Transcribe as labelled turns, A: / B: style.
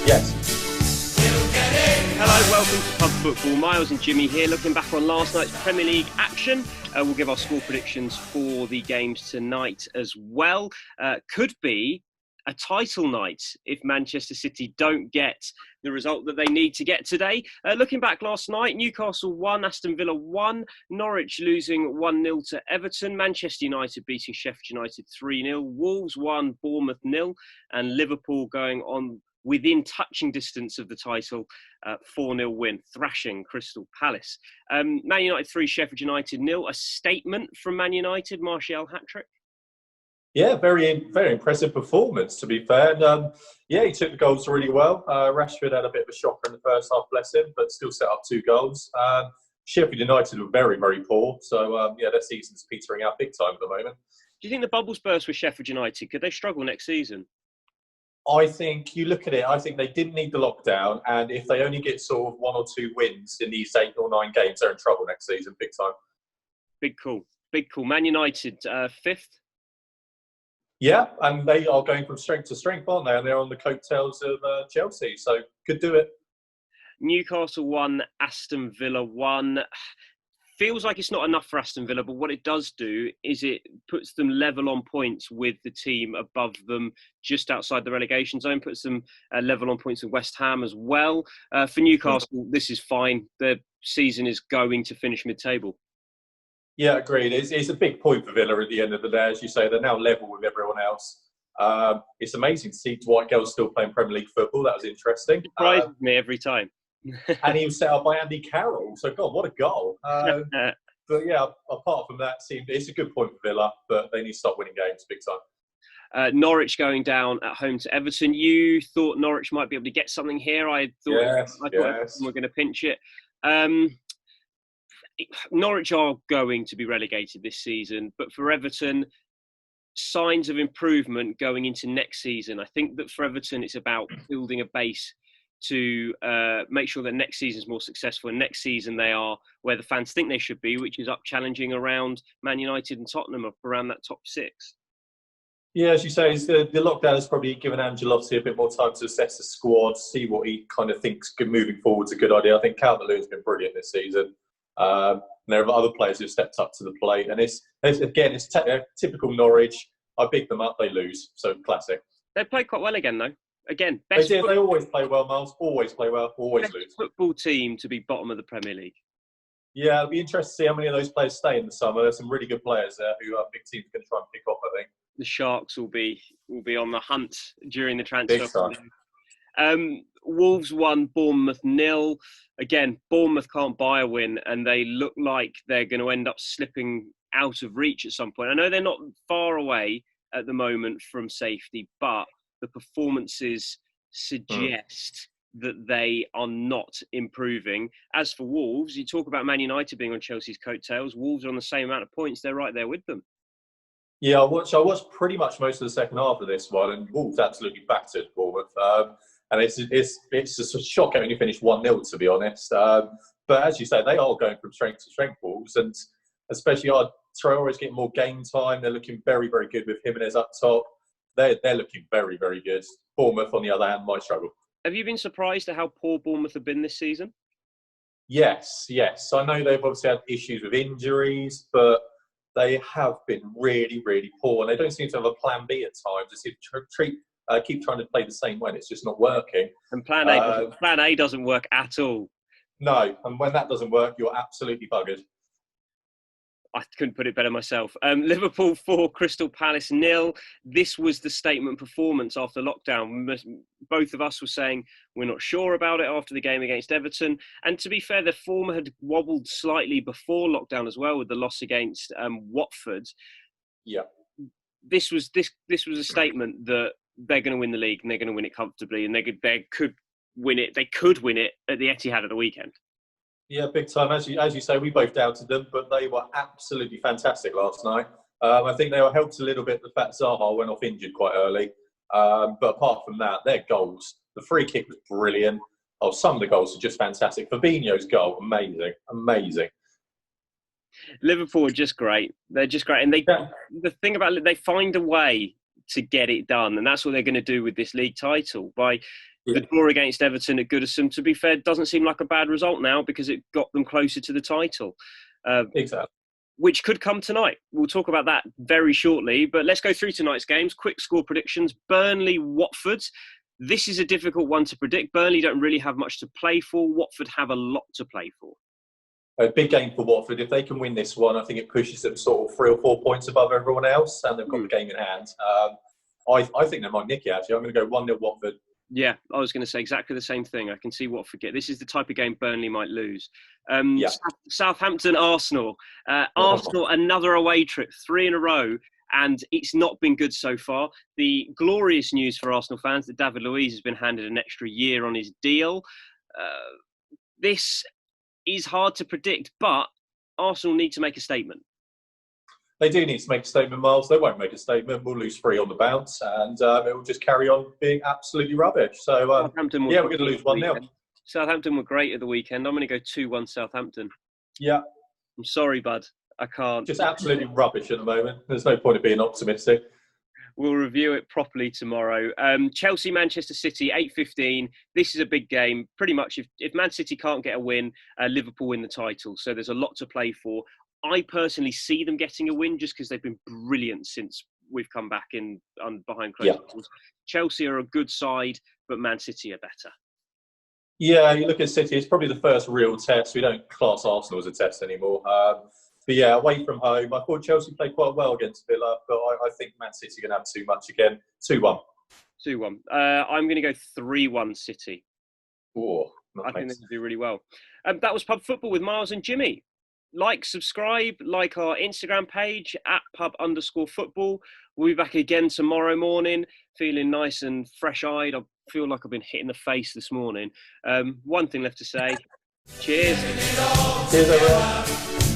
A: Yes.
B: Hello, welcome to Pub Football. Miles and Jimmy here, looking back on last night's Premier League action. We'll give our score predictions for the games tonight as well. Could be a title night if Manchester City don't get the result that they need to get today. Looking back last night, Newcastle 1, Aston Villa 1, Norwich losing 1-0 to Everton, Manchester United beating Sheffield United 3-0, Wolves 1, Bournemouth 0, and Liverpool going on within touching distance of the title, 4-0 win, thrashing Crystal Palace. Man United 3, Sheffield United 0. A statement from Man United, Martial hat-trick?
A: Yeah, very impressive performance, to be fair. And, he took the goals really well. Rashford had a bit of a shocker in the first half, bless him, but still set up 2 goals. Sheffield United were very, very poor. So, their season's petering out big time at the moment.
B: Do you think the bubbles burst with Sheffield United? Could they struggle next season?
A: I think you look at it, I think they didn't need the lockdown. And if they only get sort of 1 or 2 wins in these 8 or 9 games, they're in trouble next season, big time.
B: Big call. Man United, 5th?
A: Yeah, and they are going from strength to strength, aren't they? And they're on the coattails of Chelsea, so could do it.
B: Newcastle 1, Aston Villa 1. Feels like it's not enough for Aston Villa, but what it does do is it puts them level on points with the team above them, just outside the relegation zone, puts them level on points with West Ham as well. For Newcastle, this is fine. The season is going to finish mid-table.
A: Yeah, agreed. It's a big point for Villa at the end of the day. As you say, they're now level with everyone else. It's amazing to see Dwight Gale still playing Premier League football. That was interesting.
B: It surprises me every time.
A: And he was set up by Andy Carroll. So, God, what a goal. But, yeah, apart from that, it's a good point for Villa, but they need to stop winning games big time.
B: Norwich going down at home to Everton. You thought Norwich might be able to get something here. I thought Everton were going to pinch it. Norwich are going to be relegated this season, but for Everton, signs of improvement going into next season. I think that for Everton, it's about building a base to make sure that next season is more successful. And next season, they are where the fans think they should be, which is up challenging around Man United and Tottenham, up around that top 6.
A: Yeah, as you say, the lockdown has probably given Ancelotti a bit more time to assess the squad, see what he kind of thinks moving forward is a good idea. I think Calvert-Lewin's been brilliant this season. And there are other players who've stepped up to the plate. And it's typical Norwich. I pick them up, they lose. So classic.
B: They played quite well again, though. Again,
A: they always play well, Miles. Always play well, always lose.
B: Football team to be bottom of the Premier League.
A: Yeah, it'll be interesting to see how many of those players stay in the summer. There's some really good players there who our big teams are going to try and pick off, I think.
B: The Sharks will be on the hunt during the transfer.
A: Big time.
B: Wolves 1, Bournemouth 0. Again, Bournemouth can't buy a win, and they look like they're going to end up slipping out of reach at some point. I know they're not far away at the moment from safety, but the performances suggest that they are not improving. As for Wolves, you talk about Man United being on Chelsea's coattails. Wolves are on the same amount of points. They're right there with them. Yeah,
A: I watched pretty much most of the second half of this one, and Wolves absolutely battered Bournemouth. And it's just a shock when you finish 1-0, to be honest. But as you say, they are going from strength to strength, Wolves, and especially Traore's getting more game time. They're looking very, very good with Jimenez up top. They're looking very, very good. Bournemouth, on the other hand, might struggle.
B: Have you been surprised at how poor Bournemouth have been this season?
A: Yes. I know they've obviously had issues with injuries, but they have been really, really poor, and they don't seem to have a plan B at times. They seem to keep trying to play the same way, and it's just not working.
B: And plan A doesn't work at all.
A: No, and when that doesn't work, you're absolutely buggered.
B: I couldn't put it better myself. Liverpool 4, Crystal Palace 0. This was the statement performance after lockdown. Both of us were saying we're not sure about it after the game against Everton. And to be fair, the form had wobbled slightly before lockdown as well with the loss against Watford.
A: Yeah.
B: This was a statement that they're going to win the league and they're going to win it comfortably, and they could win it. They could win it at the Etihad at the weekend.
A: Yeah, big time. As you say, we both doubted them, but they were absolutely fantastic last night. I think they were helped a little bit the fact Zaha went off injured quite early. But apart from that, their goals, the free kick was brilliant. Some of the goals are just fantastic. Fabinho's goal, amazing.
B: Liverpool are just great. They're just great. And the thing about it, they find a way to get it done. And that's what they're going to do with this league title. By the draw against Everton at Goodison, to be fair, doesn't seem like a bad result now because it got them closer to the title.
A: Exactly.
B: Which could come tonight. We'll talk about that very shortly. But let's go through tonight's games. Quick score predictions. Burnley, Watford. This is a difficult one to predict. Burnley don't really have much to play for. Watford have a lot to play for.
A: A big game for Watford. If they can win this one, I think it pushes them sort of 3 or 4 points above everyone else, and they've got the game in hand. I think they might nick it, actually. I'm going to go 1-0 Watford.
B: Yeah, I was going to say exactly the same thing. I can see Watford get. This is the type of game Burnley might lose. Southampton, Arsenal. Arsenal, another away trip, 3 in a row, and it's not been good so far. The glorious news for Arsenal fans that David Luiz has been handed an extra year on his deal. This is hard to predict, but Arsenal need to make a statement.
A: They do need to make a statement, Miles. They won't make a statement. We'll lose 3 on the bounce, and it will just carry on being absolutely rubbish. So, we're going to lose 1-0.
B: Southampton were great at the weekend. I'm going to go 2-1 Southampton.
A: Yeah.
B: I'm sorry, bud. I can't.
A: Just absolutely rubbish at the moment. There's no point of being optimistic.
B: We'll review it properly tomorrow. Chelsea, Manchester City, 8:15. This is a big game. Pretty much, if Man City can't get a win, Liverpool win the title. So there's a lot to play for. I personally see them getting a win just because they've been brilliant since we've come back in behind closed doors. Chelsea are a good side, but Man City are better.
A: Yeah, you look at City, it's probably the first real test. We don't class Arsenal as a test anymore. But yeah, away from home, I thought Chelsea played quite well against Villa, but I think Man City are going to have too much again. 2-1.
B: 2-1. I'm going to go 3-1 City.
A: Oh,
B: I think they can do really well. That was Pub Football with Miles and Jimmy. Like, subscribe, like our Instagram page at @pub_football. We'll be back again tomorrow morning, feeling nice and fresh-eyed. I feel like I've been hit in the face this morning. One thing left to say. Cheers.
A: Cheers, everyone.